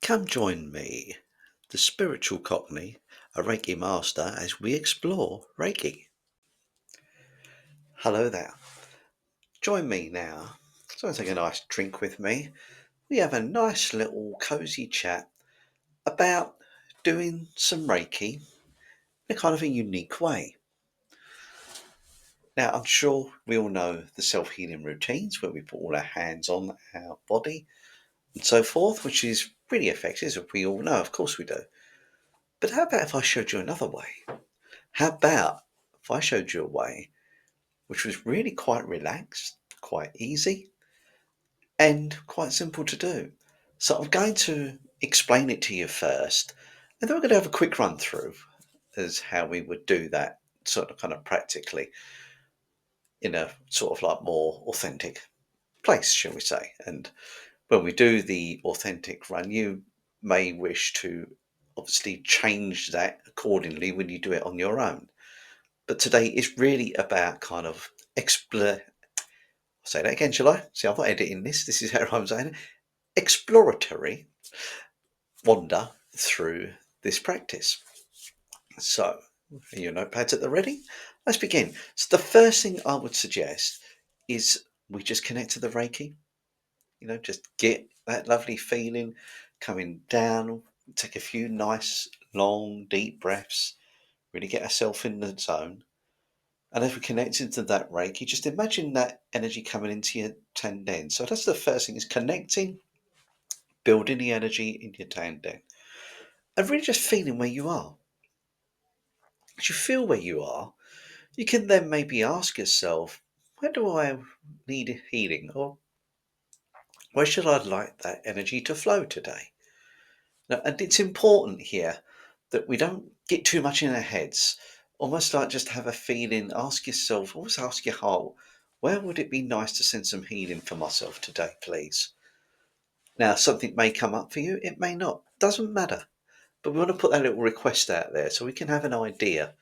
Come join me, the spiritual Cockney, a Reiki master, as we explore Reiki. Hello there. Join me now. So take a nice drink with me. We have a nice little cozy chat about doing some Reiki in a kind of a unique way. Now, I'm sure we all know the self-healing routines where we put all our hands on our body and so forth, which is really effective, as we all know. Of course we do. But how about if I showed you another way? How about if I showed you a way which was really quite relaxed, quite easy, and quite simple to do? So I'm going to explain it to you first, and then we're going to have a quick run through as how we would do that sort of kind of practically in a sort of like more authentic place, shall we say. And when we do the authentic run, you may wish to obviously change that accordingly when you do it on your own. But today is really about kind of say that again, shall I? See, I'm not editing this. This is how I'm saying it. Exploratory wander through this practice. So, are your notepads at the ready? Let's begin. So, the first thing I would suggest is we just connect to the Reiki. Just get that lovely feeling coming down. Take a few nice, long, deep breaths. Really get ourselves in the zone. And if we connect into that Reiki, just imagine that energy coming into your tenden. So that's the first thing, is connecting, building the energy in your tenden. And really just feeling where you are. As you feel where you are, you can then maybe ask yourself, where do I need healing? Or where should I like that energy to flow today? Now, and it's important here that we don't get too much in our heads. Almost like just have a feeling, ask yourself, always ask your heart, where would it be nice to send some healing for myself today, please? Now, something may come up for you, it may not. Doesn't matter. But we want to put that little request out there so we can have an idea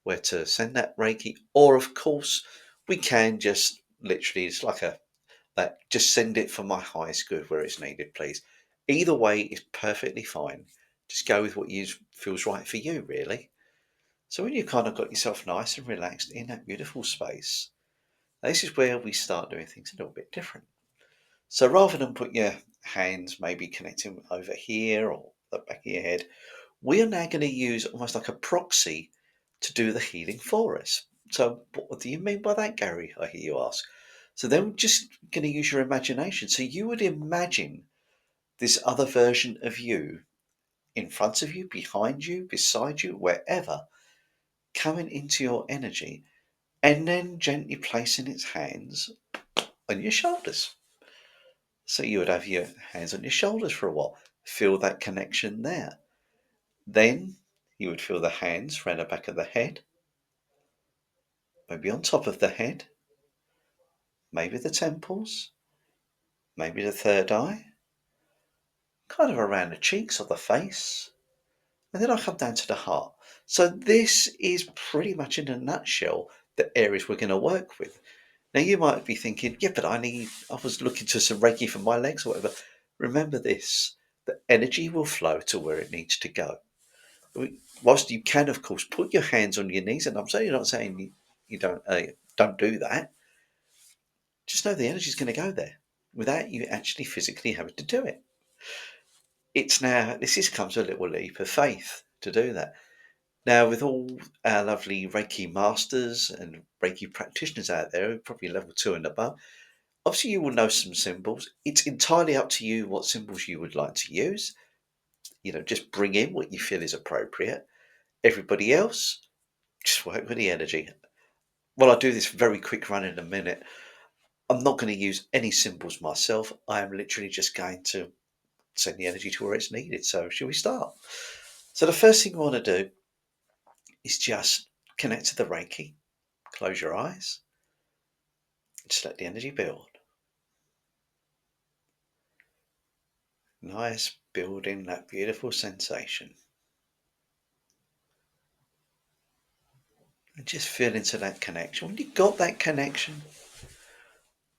where to send that Reiki. Or, of course, we can just literally, it's like that, just send it for my highest good where it's needed, please. Either way is perfectly fine. Just go with what you feels right for you, really. So when you've kind of got yourself nice and relaxed in that beautiful space, this is where we start doing things a little bit different. So rather than put your hands maybe connecting over here or the back of your head, we are now going to use almost like a proxy to do the healing for us. So what do you mean by that, Gary? I hear you ask. So then we're just going to use your imagination. So you would imagine this other version of you in front of you, behind you, beside you, wherever, coming into your energy and then gently placing its hands on your shoulders. So you would have your hands on your shoulders for a while. Feel that connection there. Then you would feel the hands around the back of the head, maybe on top of the head, maybe the temples, maybe the third eye, kind of around the cheeks or the face. And then I'll come down to the heart. So this is pretty much in a nutshell the areas we're going to work with. Now you might be thinking, yeah, but I was looking to some Reiki for my legs or whatever. Remember this, the energy will flow to where it needs to go. Whilst you can, of course, put your hands on your knees, and I'm certainly not saying you don't do that. Just know the energy is going to go there without you actually physically having to do it. This comes with a little leap of faith to do that. Now, with all our lovely Reiki masters and Reiki practitioners out there, probably level 2 and above, obviously you will know some symbols. It's entirely up to you what symbols you would like to use. Just bring in what you feel is appropriate. Everybody else, just work with the energy. Well, I'll do this very quick run in a minute. I'm not going to use any symbols myself. I am literally just going to send the energy to where it's needed. So, shall we start? So, the first thing we want to do is just connect to the Reiki. Close your eyes. Just let the energy build. Nice, building that beautiful sensation. And just feel into that connection. When you've got that connection,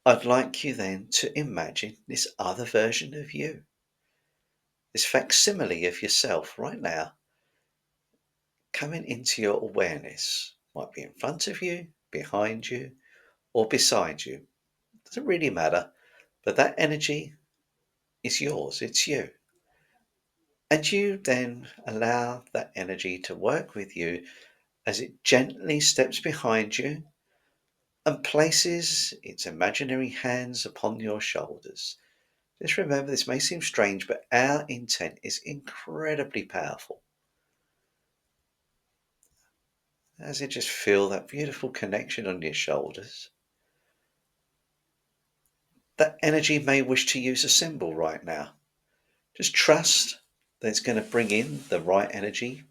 I'd like you then to imagine this other version of you. this facsimile of yourself right now coming into your awareness. Might be in front of you, behind you, or beside you. Doesn't really matter. But that energy is yours. It's you. And you then allow that energy to work with you as it gently steps behind you and places its imaginary hands upon your shoulders. Just remember, this may seem strange, but our intent is incredibly powerful. As you just feel that beautiful connection on your shoulders, that energy may wish to use a symbol right now. Just trust that it's going to bring in the right energy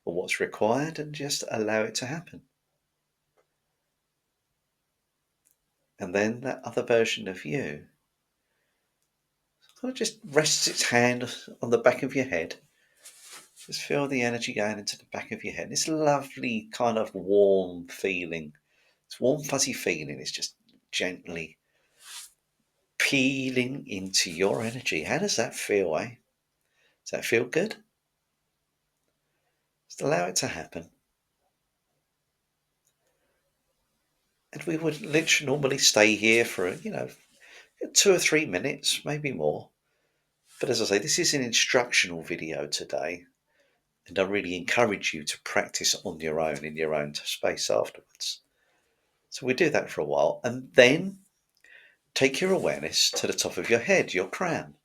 for what's required and just allow it to happen. And then that other version of you kind of just rests its hand on the back of your head. Just feel the energy going into the back of your head. This lovely kind of warm feeling. This warm fuzzy feeling is just gently peeling into your energy. How does that feel, eh? Does that feel good? Just allow it to happen. And we would literally normally stay here for, 2 or 3 minutes, maybe more. But as I say, this is an instructional video today. And I really encourage you to practice on your own, in your own space afterwards. So we do that for a while. And then take your awareness to the top of your head, your crown.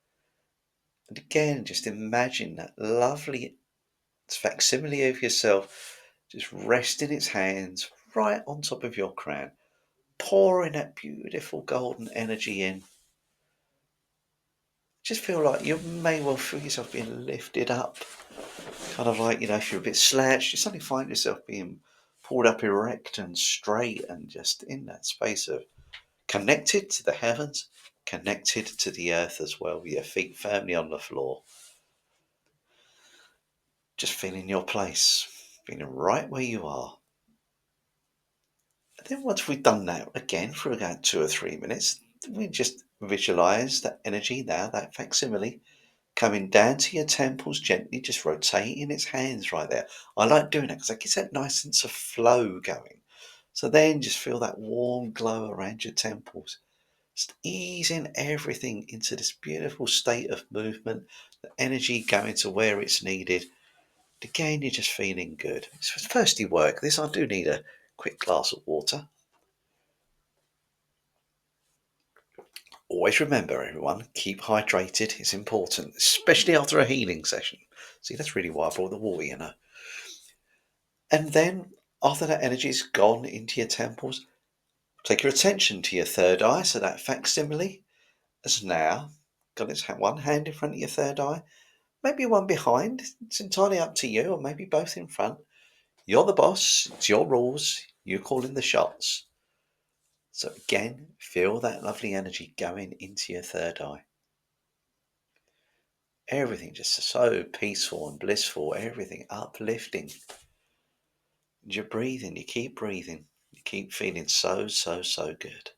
And again, just imagine that lovely facsimile of yourself just resting its hands right on top of your crown, pouring that beautiful golden energy in. Just feel like you may well feel yourself being lifted up. Kind of like, if you're a bit slouched, you suddenly find yourself being pulled up erect and straight and just in that space of connected to the heavens, connected to the earth as well, with your feet firmly on the floor. Just feeling your place, feeling right where you are. And then once we've done that again for about 2 or 3 minutes, we just visualize that energy now, that facsimile, coming down to your temples gently, just rotating its hands right there. I like doing that because it gets that nice sense of flow going. So then just feel that warm glow around your temples, just easing everything into this beautiful state of movement, the energy going to where it's needed. Again, you're just feeling good. It's thirsty work. This, I do need a quick glass of water. Always remember, everyone, keep hydrated. It's important, especially after a healing session. See, that's really why I brought the water. And then, after that energy's gone into your temples, take your attention to your third eye. So that facsimile has now got its one hand in front of your third eye, maybe one behind. It's entirely up to you, or maybe both in front. You're the boss. It's your rules. You're calling the shots. So again, feel that lovely energy going into your third eye. Everything just so peaceful and blissful, everything uplifting. And you're breathing, you keep breathing, you keep feeling so, so, so good.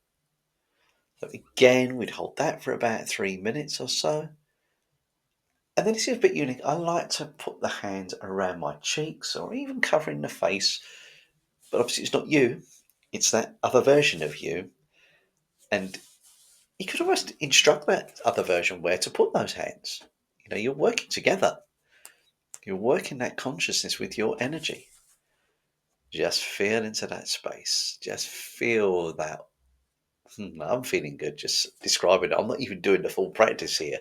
So again, we'd hold that for about 3 minutes or so. And then this is a bit unique. I like to put the hands around my cheeks or even covering the face. But obviously it's not you, it's that other version of you. And you could almost instruct that other version where to put those hands. You're working together. You're working that consciousness with your energy. Just feel into that space. Just feel that. I'm feeling good just describing it. I'm not even doing the full practice here.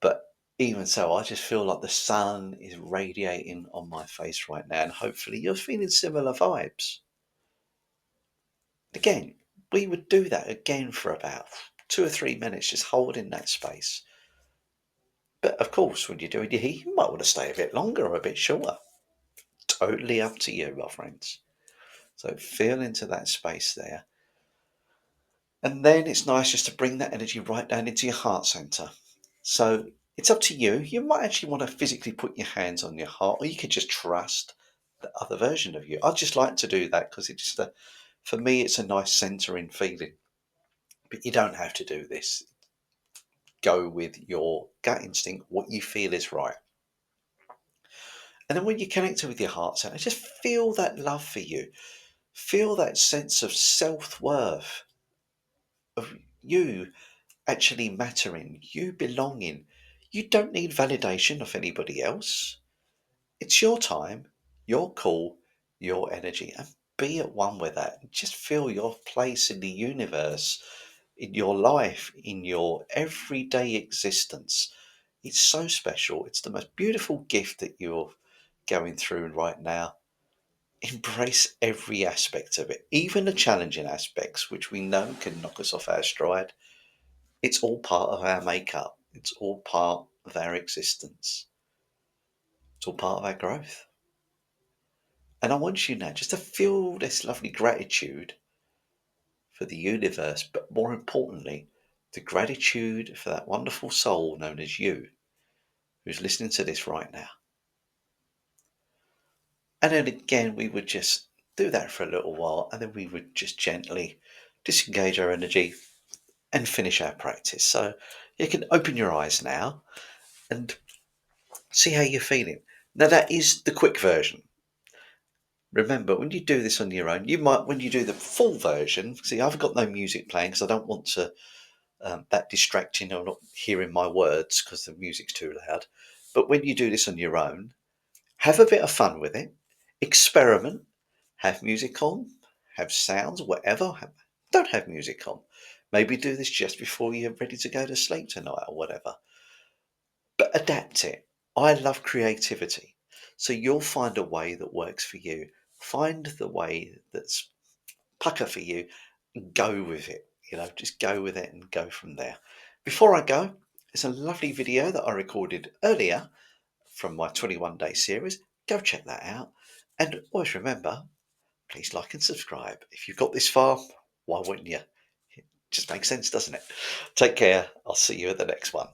But even so, I just feel like the sun is radiating on my face right now. And hopefully you're feeling similar vibes. Again, we would do that again for about 2 or 3 minutes, just holding that space. But of course, when you're doing your heat, you might want to stay a bit longer or a bit shorter. Totally up to you, my friends. So feel into that space there. And then it's nice just to bring that energy right down into your heart center. So it's up to you. You might actually want to physically put your hands on your heart, or you could just trust the other version of you. I just like to do that because it's just for me, it's a nice centering feeling. But you don't have to do this. go with your gut instinct, what you feel is right. And then when you connect with your heart center, just feel that love for you. Feel that sense of self-worth, of you actually mattering, you belonging. You don't need validation of anybody else. It's your time, your call, your energy, and be at one with that. Just feel your place in the universe, in your life, in your everyday existence. It's so special. It's the most beautiful gift that you're going through right now. Embrace every aspect of it, even the challenging aspects, which we know can knock us off our stride. It's all part of our makeup, it's all part of our existence, it's all part of our growth. And I want you now just to feel this lovely gratitude for the universe, but more importantly, the gratitude for that wonderful soul known as you, who's listening to this right now. And then again, we would just do that for a little while, and then we would just gently disengage our energy and finish our practice. So you can open your eyes now and see how you're feeling. Now, that is the quick version. Remember, when you do this on your own, you might, when you do the full version, see, I've got no music playing because I don't want to that distracting or not hearing my words because the music's too loud. But when you do this on your own, have a bit of fun with it, experiment, have music on, have sounds, whatever. Don't have music on. Maybe do this just before you're ready to go to sleep tonight or whatever. But adapt it. I love creativity. So you'll find a way that works for you. Find the way that's pucker for you and go with it. Just go with it and go from there. Before I go, it's a lovely video that I recorded earlier from my 21-day series. Go check that out. And always remember, please like and subscribe. If you've got this far, why wouldn't you? It just makes sense, doesn't it? Take care. I'll see you at the next one.